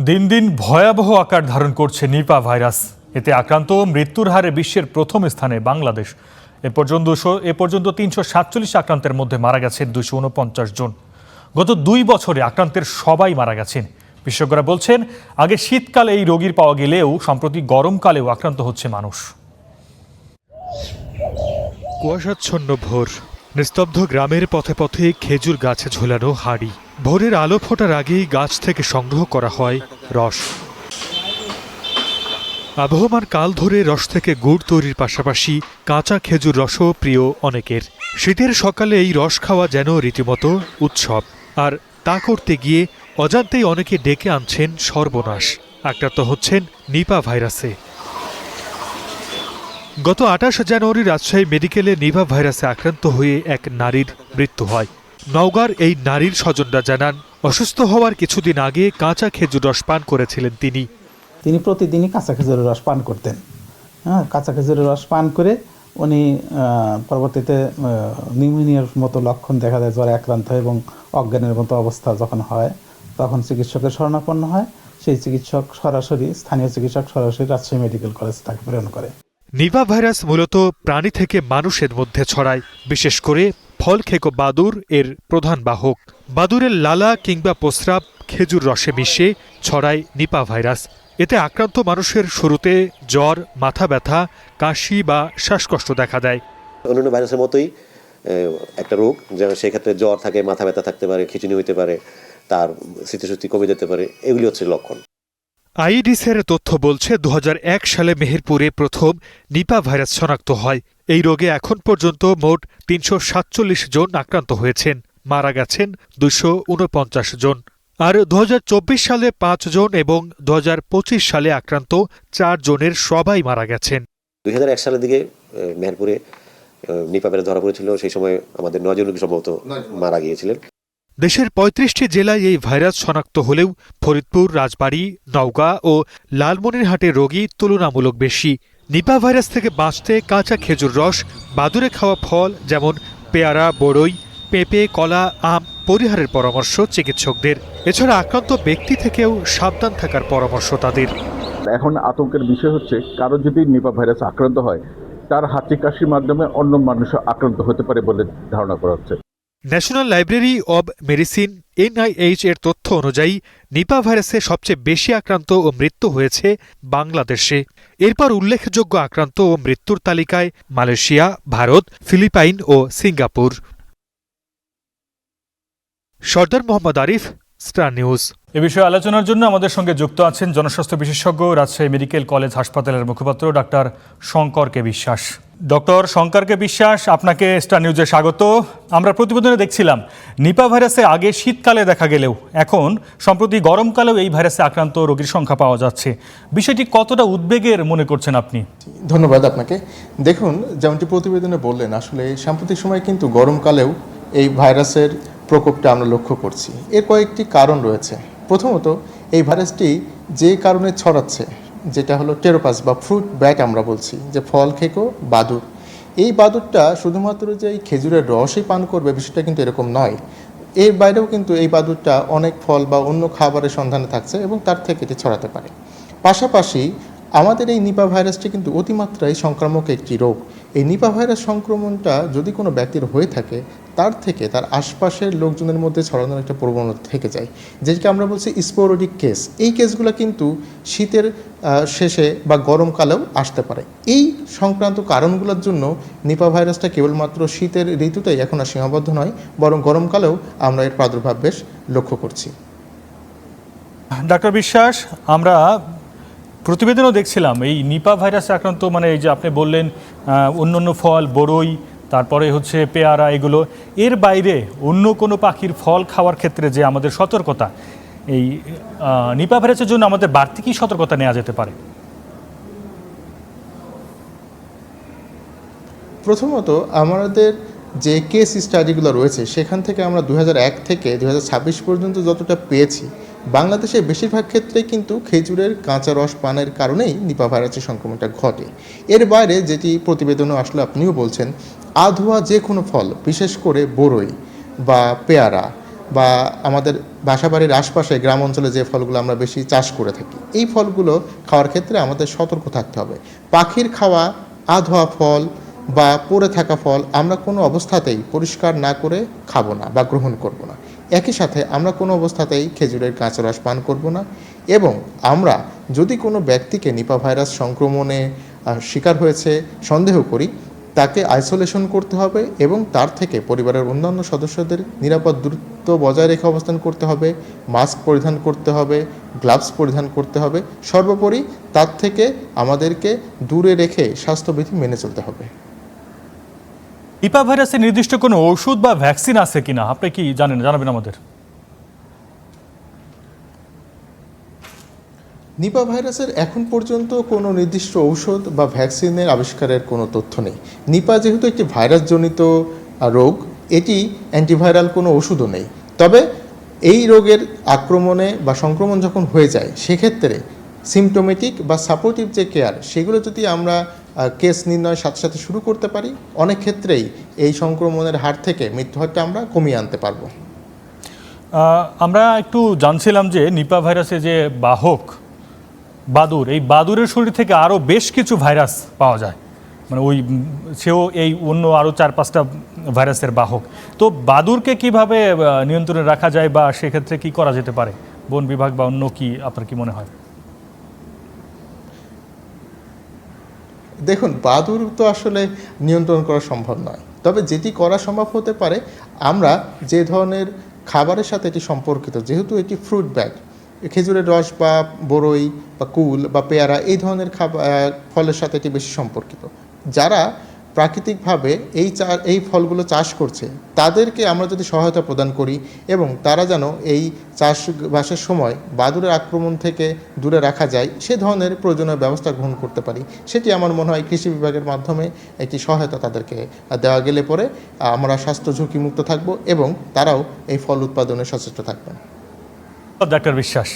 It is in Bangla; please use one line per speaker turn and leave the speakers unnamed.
দিন দিন ভয়াবহ আকার ধারণ করছে নিপা ভাইরাস। এতে আক্রান্ত মৃত্যুর হারে বিশ্বের প্রথম স্থানে বাংলাদেশ। এ পর্যন্ত ৩৪৭ আক্রান্তের মধ্যে মারা গেছেন ২৪৯ জন। গত ২ বছরে আক্রান্তের সবাই মারা গেছেন। বিশেষজ্ঞরা বলছেন, আগে শীতকালে এই রোগীর পাওয়া গেলেও সম্প্রতি গরমকালেও আক্রান্ত হচ্ছে মানুষ। কুয়াশাচ্ছন্ন ভোর, নিস্তব্ধ গ্রামের পথে পথে খেজুর গাছে ঝোলানো হাড়ি। ভোরের আলো ফোটার আগেই গাছ থেকে সংগ্রহ করা হয় রস। আবহমান কাল ধরে রস থেকে গুড় তৈরির পাশাপাশি কাঁচা খেজুর রসও প্রিয় অনেকের। শীতের সকালে এই রস খাওয়া যেন রীতিমতো উৎসব। আর তা করতে গিয়ে অজান্তেই অনেকে ডেকে আনছেন সর্বনাশ। আক্রান্ত হচ্ছেন নিপা ভাইরাসে। গত ২৮ জানুয়ারি রাজশাহী মেডিকেলে নিপা ভাইরাসে আক্রান্ত হয়ে এক নারীর মৃত্যু হয়। নওগাঁর এই নারীর স্বজনরা জানান, অসুস্থ হওয়ার কিছুদিন আগে কাঁচা খেজুর রস পান করেছিলেন তিনি
প্রতিদিনই কাঁচা খেজুরের রস পান করতেন। কাঁচা খেজুরের রস পান করে উনি পরবর্তীতে নিউমোনিয়ার মতো লক্ষণ দেখা দেয়, জ্বরে আক্রান্ত হয় এবং অজ্ঞানের মতো অবস্থা যখন হয় তখন চিকিৎসকের শরণাপন্ন হয়। সেই স্থানীয় চিকিৎসক সরাসরি রাজশাহী মেডিকেল কলেজ তাকে প্রেরণ করে।
নিপা ভাইরাস মূলত প্রাণী থেকে মানুষের মধ্যে ছড়ায়, বিশেষ করে ফল খেকো বাদুড় এর প্রধান বাহক। বাদুড়ের লালা কিংবা প্রস্রাব খেজুর রসে মিশে ছড়ায় নিপা ভাইরাস। এতে আক্রান্ত মানুষের শুরুতে জ্বর, মাথা ব্যথা, কাশি বা শ্বাসকষ্ট দেখা দেয়।
অন্যান্য ভাইরাসের মতোই একটা রোগ, যেমন সেক্ষেত্রে জ্বর থাকে, মাথা ব্যথা থাকতে পারে, খিঁচুনি হতে পারে, তার স্মৃতিশক্তি কমে যেতে পারে। এগুলি হচ্ছে লক্ষণ।
আইডিসের তথ্য বলছে ২০০১ সালে মেহেরপুরে প্রথম নিপা ভাইরাস শনাক্ত হয়। এই রোগে এখন পর্যন্ত মোট ৩৪৭ জন আক্রান্ত হয়েছেন, মারা গেছেন ২৪৯ জন। আর ২০২৪ সালে ৫ জন এবং ২০২৫ সালে আক্রান্ত ৪ জনের সবাই মারা গেছেন।
২০০১ সালের দিকে মেহেরপুরে নিপা ভাইরাস ধরা পড়েছিল। সেই সময় আমাদের ৯ জন রোগী সম্ভবত মারা গিয়েছিলেন।
দেশের ৩৫টি জেলায় এই ভাইরাস শনাক্ত হলেও ফরিদপুর, রাজবাড়ী, নওগাঁ ও লালমনিরহাটের রোগী তুলনামূলক বেশি। নিপা ভাইরাস থেকে বাঁচতে কাঁচা খেজুর রস, বাদুড়ে খাওয়া ফল যেমন পেয়ারা, বড়ই, পেঁপে, কলা, আম পরিহারের পরামর্শ চিকিৎসকদের। এছাড়া আক্রান্ত ব্যক্তি থেকেও সাবধান থাকার পরামর্শ তাদের।
এখন আতঙ্কের বিষয় হচ্ছে, কারো যদি নিপা ভাইরাস আক্রান্ত হয় তার হাঁচি কাশির মাধ্যমে অন্য মানুষ আক্রান্ত হতে পারে বলে ধারণা করা হচ্ছে।
National library of medicine NIH এর তথ্য অনুযায়ী নিপা ভাইরাসে সবচেয়ে বেশি আক্রান্ত ও মৃত্যু হয়েছে বাংলাদেশে। এরপর উল্লেখযোগ্য আক্রান্ত ও মৃত্যুর তালিকায় মালয়েশিয়া, ভারত, ফিলিপাইন ও সিঙ্গাপুর। সর্দার মোহাম্মদ আরিফ, স্টার নিউজ। এ বিষয়ে আলোচনার জন্য আমাদের সঙ্গে যুক্ত আছেন জনস্বাস্থ্য বিশেষজ্ঞ, রাজশাহী মেডিকেল কলেজ হাসপাতালের মুখপাত্র ডাক্তার শঙ্কর কে বিশ্বাস। ডক্টর শঙ্কর কে বিশ্বাস, আপনাকে স্টার নিউজে স্বাগত। আমরা প্রতিবেদনে দেখছিলাম নিপা ভাইরাসে আগে শীতকালে দেখা গেলেও এখন সম্প্রতি গরমকালেও এই ভাইরাসে আক্রান্ত রোগীর সংখ্যা পাওয়া যাচ্ছে। বিষয়টি কতটা উদ্বেগের মনে করছেন আপনি?
ধন্যবাদ আপনাকে। দেখুন, যেমনটি প্রতিবেদনে বললেন, আসলে সাম্প্রতিক সময়ে কিন্তু গরমকালেও এই ভাইরাসের প্রকোপটা আমরা লক্ষ্য করছি। এর কয়েকটি কারণ রয়েছে। প্রথমত, এই ভাইরাসটি যে কারণে ছড়াচ্ছে, যেটা হলো টেরোপাস বা ফ্রুট ব্যাট আমরা বলছি, যে ফল খেকো বাদুড়। এই বাদুড়টা শুধুমাত্র যে এই খেজুরের রসই পান করবে বিষয়টা কিন্তু এরকম নয়। এর বাইরেও কিন্তু এই বাদুড়টা অনেক ফল বা অন্য খাবারের সন্ধানে থাকছে এবং তার থেকে এটি ছড়াতে পারে। পাশাপাশি আমাদের এই নিপা ভাইরাসটি কিন্তু অতিমাত্রায় সংক্রামক একটি রোগ। এই নিপা ভাইরাস সংক্রমণটা যদি কোনো ব্যক্তির হয়ে থাকে, তার থেকে তার আশপাশের লোকজনের মধ্যে ছড়ানোর একটা প্রবণতা থেকে যায়, যেটাকে আমরা বলছি স্পোরোডিক কেস। এই কেসগুলো কিন্তু শীতের শেষে বা গরমকালেও আসতে পারে। এই সংক্রান্ত কারণগুলোর জন্য নিপা ভাইরাসটা কেবলমাত্র শীতের ঋতুতেই এখন আর সীমাবদ্ধ নয়, বরং গরমকালেও আমরা এর প্রাদুর্ভাব বেশ লক্ষ্য করছি।
ডাক্তার বিশ্বাস, আমরা প্রতিবেদনও দেখছিলাম এই নিপা ভাইরাসে আক্রান্ত, মানে এই যে আপনি বললেন অন্য ফল, বড়ই, তারপরে হচ্ছে পেয়ারা, এগুলো এর বাইরে অন্য কোনো পাখির ফল খাওয়ার ক্ষেত্রে যে আমাদের সতর্কতা, এই নিপা ভাইরাসের জন্য আমাদের বাড়তি কি সতর্কতা নেওয়া যেতে পারে?
প্রথমত, আমাদের যে কেস স্টাডিগুলো রয়েছে সেখান থেকে আমরা 2001 থেকে 2026 পর্যন্ত যতটা পেয়েছি, বাংলাদেশে বেশিরভাগ ক্ষেত্রেই কিন্তু খেজুরের কাঁচা রস পানের কারণেই নিপা ভাইরাসের সংক্রমণটা ঘটে। এর বাইরে যেটি প্রতিবেদনে আসলে আপনিও বলছেন, আধোয়া যে কোনো ফল, বিশেষ করে বড়ই বা পেয়ারা বা আমাদের বাসাবাড়ির আশপাশে গ্রাম অঞ্চলে যে ফলগুলো আমরা বেশি চাষ করে থাকি, এই ফলগুলো খাওয়ার ক্ষেত্রে আমাদের সতর্ক থাকতে হবে। পাখির খাওয়া আধোয়া ফল বা পড়ে থাকা ফল আমরা কোনো অবস্থাতেই পরিষ্কার না করে খাবো না বা গ্রহণ করব না। একই সাথে আমরা কোনো অবস্থাতেই খেজুরের কাঁচা রস পান করব না, এবং আমরা যদি কোনো ব্যক্তিকে নিপা ভাইরাস সংক্রমণে শিকার হয়েছে সন্দেহ করি, তাকে আইসোলেশন করতে হবে এবং তার থেকে পরিবারের অন্যান্য সদস্যদের নিরাপদ দূরত্ব বজায় রেখে অবস্থান করতে হবে, মাস্ক পরিধান করতে হবে, গ্লাভস পরিধান করতে হবে। সর্বোপরি তার থেকে আমাদেরকে দূরে রেখে স্বাস্থ্যবিধি মেনে চলতে হবে।
নিপা ভাইরাসের নির্দিষ্ট কোনো ওষুধ বা ভ্যাকসিন আছে কিনা আপনি কি জানাবেন আমাদের?
নিপা ভাইরাসের এখন পর্যন্ত কোনো নির্দিষ্ট ঔষধ বা ভ্যাকসিনের আবিষ্কারের কোনো তথ্য নেই। নিপা যেহেতু একটি ভাইরাসজনিত রোগ, এটি অ্যান্টিভাইরাল কোনো ওষুধও নেই। তবে এই রোগের আক্রমণে বা সংক্রমণ যখন হয়ে যায়, সেক্ষেত্রে সিমটোমেটিক বা সাপোর্টিভ যে কেয়ার, সেগুলো যদি আমরা কেস নির্ণয়ের সাথে সাথে শুরু করতে পারি, অনেক ক্ষেত্রেই এই সংক্রমণের হার থেকে মৃত্যুহারটা আমরা কমিয়ে আনতে পারবো।
আমরা একটু জানছিলাম যে নিপা ভাইরাসে যে বাহক বাদুড়, এই বাদুড়ের শরীর থেকে আরও বেশ কিছু ভাইরাস পাওয়া যায়, মানে সেও এই অন্য আরও 4-5টা ভাইরাসের বাহক। তো বাদুড়কে কিভাবে নিয়ন্ত্রণে রাখা যায় বা সেক্ষেত্রে কি করা যেতে পারে, বন বিভাগ বা অন্য কি আপনার কি মনে হয়?
দেখুন, বাদুড় তো আসলে নিয়ন্ত্রণ করা সম্ভব নয়, তবে যেটি করা সম্ভব হতে পারে, আমরা যে ধরনের খাবারের সাথে এটি সম্পর্কিত, যেহেতু এটি ফ্রুট ব্যাগ, খেজুরের রস বা বরই বা কুল বা পেয়ারা এই ধরনের ফলের সাথে এটি বেশি সম্পর্কিত। যারা প্রাকৃতিকভাবে এই ফলগুলো চাষ করছে, তাদেরকে আমরা যদি সহায়তা প্রদান করি এবং তারা যেন এই চাষবাসের সময় বাদুড়ের আক্রমণ থেকে দূরে রাখা যায়, সে ধরনের প্রয়োজনীয় ব্যবস্থা গ্রহণ করতে পারি, সেটি আমার মনে হয় কৃষি বিভাগের মাধ্যমে একটি সহায়তা তাদেরকে দেওয়া গেলে পরে আমরা স্বাস্থ্য ঝুঁকিমুক্ত থাকব এবং তারাও এই ফল উৎপাদনে সচেষ্ট থাকবেন।
ডাক্তার বিশ্বাস।